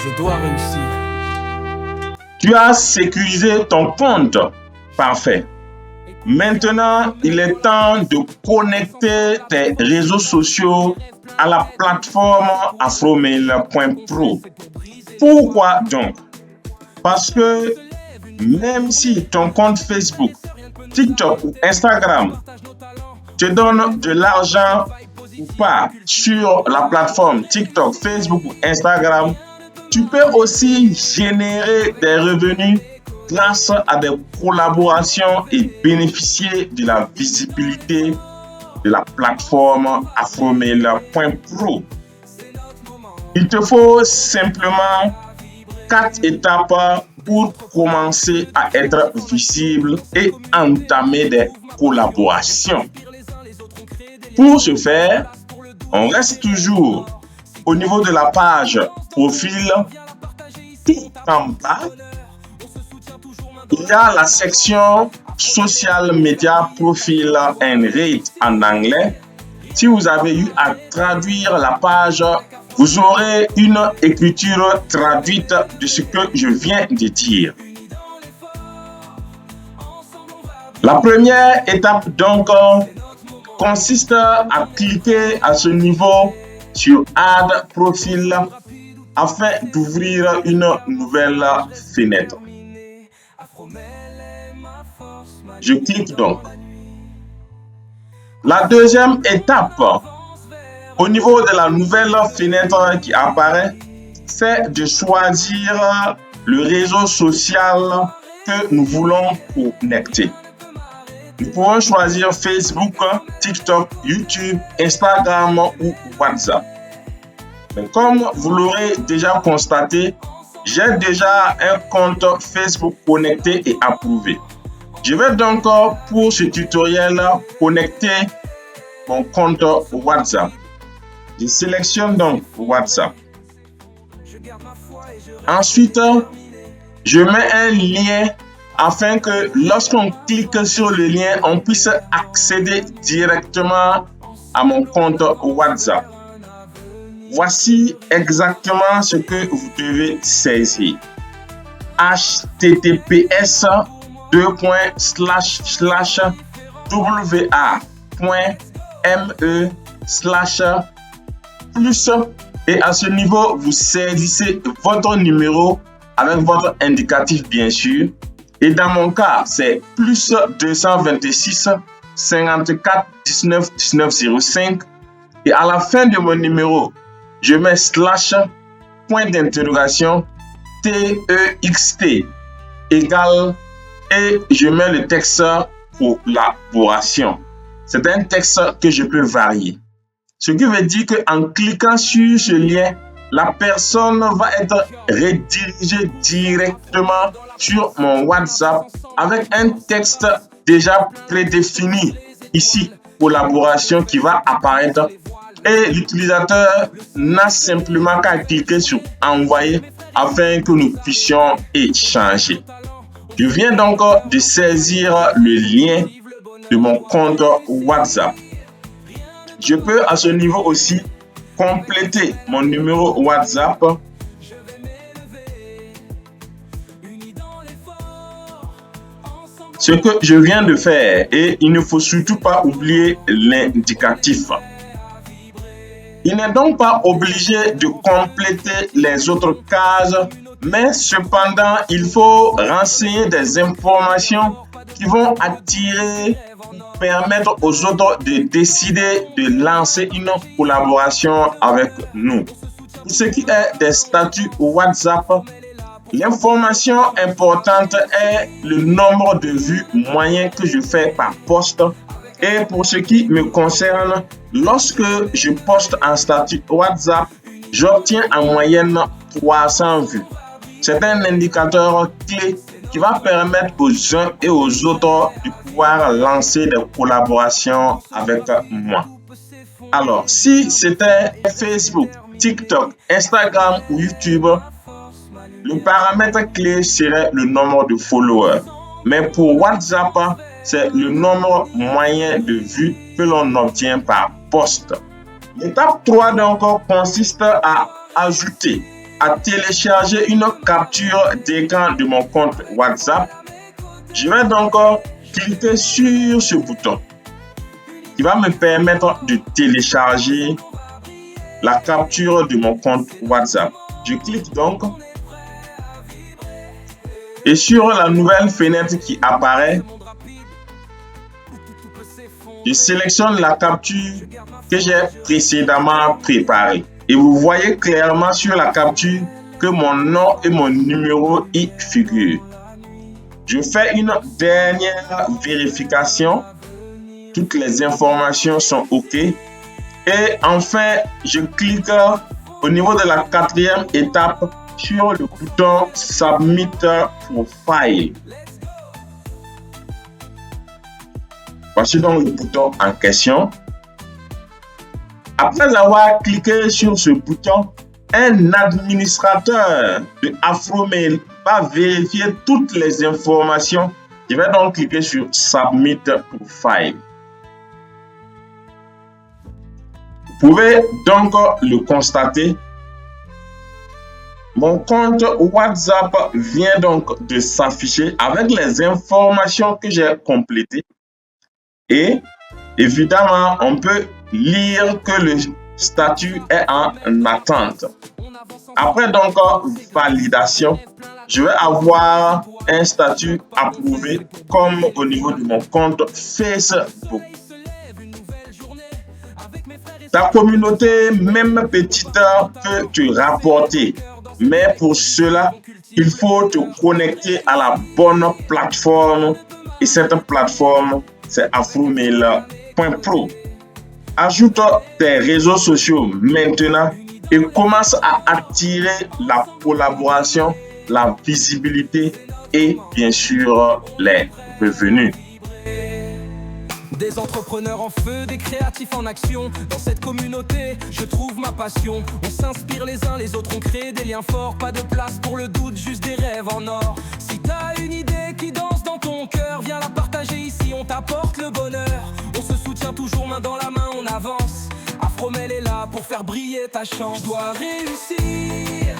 Je dois réussir. Tu as sécurisé ton compte. Parfait. Maintenant, il est temps de connecter tes réseaux sociaux à la plateforme afromail.pro. Pourquoi donc? Parce que même si ton compte Facebook, TikTok ou Instagram te donne de l'argent ou pas sur la plateforme TikTok, Facebook ou Instagram, tu peux aussi générer des revenus grâce à des collaborations et bénéficier de la visibilité de la plateforme afromail.pro. Il te faut simplement 4 étapes pour commencer à être visible et entamer des collaborations. Pour ce faire, on reste toujours au niveau de la page profil. Tout en bas, il y a la section Social Media Profile and Rate en anglais. Si vous avez eu à traduire la page, vous aurez une écriture traduite de ce que je viens de dire. La première étape donc consiste à cliquer à ce niveau sur Add Profil afin d'ouvrir une nouvelle fenêtre. Je clique donc. La deuxième étape, au niveau de la nouvelle fenêtre qui apparaît, c'est de choisir le réseau social que nous voulons connecter. Nous pouvons choisir Facebook, TikTok, YouTube, Instagram ou WhatsApp. Mais comme vous l'aurez déjà constaté, j'ai déjà un compte Facebook connecté et approuvé. Je vais donc pour ce tutoriel connecter mon compte WhatsApp. Je sélectionne donc WhatsApp. Ensuite, je mets un lien afin que lorsqu'on clique sur le lien, on puisse accéder directement à mon compte WhatsApp. Voici exactement ce que vous devez saisir. https://wa.me/plus et à ce niveau, vous saisissez votre numéro avec votre indicatif bien sûr. Et dans mon cas, c'est plus 226 54 19 19 05. Et à la fin de mon numéro, je mets slash point d'interrogation TEXT égale et je mets le texte collaboration. C'est un texte que je peux varier. Ce qui veut dire qu'en cliquant sur ce lien, la personne va être redirigée directement sur mon WhatsApp avec un texte déjà prédéfini. Ici, collaboration qui va apparaître. Et l'utilisateur n'a simplement qu'à cliquer sur envoyer afin que nous puissions échanger. Je viens donc de saisir le lien de mon compte WhatsApp. Je peux à ce niveau aussi compléter mon numéro WhatsApp. Ce que je viens de faire, et il ne faut surtout pas oublier l'indicatif. Il n'est donc pas obligé de compléter les autres cases, mais cependant, il faut renseigner des informations qui vont attirer ou permettre aux autres de décider de lancer une collaboration avec nous. Pour ce qui est des statuts WhatsApp, l'information importante est le nombre de vues moyen que je fais par post. Et pour ce qui me concerne, lorsque je poste un statut WhatsApp, j'obtiens en moyenne 300 vues. C'est un indicateur clé qui va permettre aux uns et aux autres de pouvoir lancer des collaborations avec moi. Alors, si c'était Facebook, TikTok, Instagram ou YouTube, le paramètre clé serait le nombre de followers. Mais pour WhatsApp, c'est le nombre moyen de vues que l'on obtient par post. L'étape 3 donc consiste à ajouter à télécharger une capture d'écran de mon compte WhatsApp, je vais donc cliquer sur ce bouton qui va me permettre de télécharger la capture de mon compte WhatsApp. Je clique donc et sur la nouvelle fenêtre qui apparaît, je sélectionne la capture que j'ai précédemment préparée. Et vous voyez clairement sur la capture que mon nom et mon numéro y figurent. Je fais une dernière vérification. Toutes les informations sont OK. Et enfin, je clique au niveau de la quatrième étape sur le bouton Submit Profile. Voici donc le bouton en question. Après avoir cliqué sur ce bouton, un administrateur de AfroMail va vérifier toutes les informations. Je vais donc cliquer sur Submit Profile. Vous pouvez donc le constater. Mon compte WhatsApp vient donc de s'afficher avec les informations que j'ai complétées. Et évidemment, on peut lire que le statut est en attente. Après donc validation, je vais avoir un statut approuvé comme au niveau de mon compte Facebook. Ta communauté, même petite, peut te rapporter. Mais pour cela, il faut te connecter à la bonne plateforme. Et cette plateforme, c'est afromail.pro. Ajoute tes réseaux sociaux maintenant et commence à attirer la collaboration, la visibilité et bien sûr les revenus. Des entrepreneurs en feu, des créatifs en action. Dans cette communauté, je trouve ma passion. On s'inspire les uns les autres, on crée des liens forts. Pas de place pour le doute, juste des rêves en or. Si t'as une idée qui danse dans ton cœur, viens la partager ici, on t'apporte le bonheur. On se soutient toujours main dans la main, on avance. AfroMail est là pour faire briller ta chance. Je dois réussir.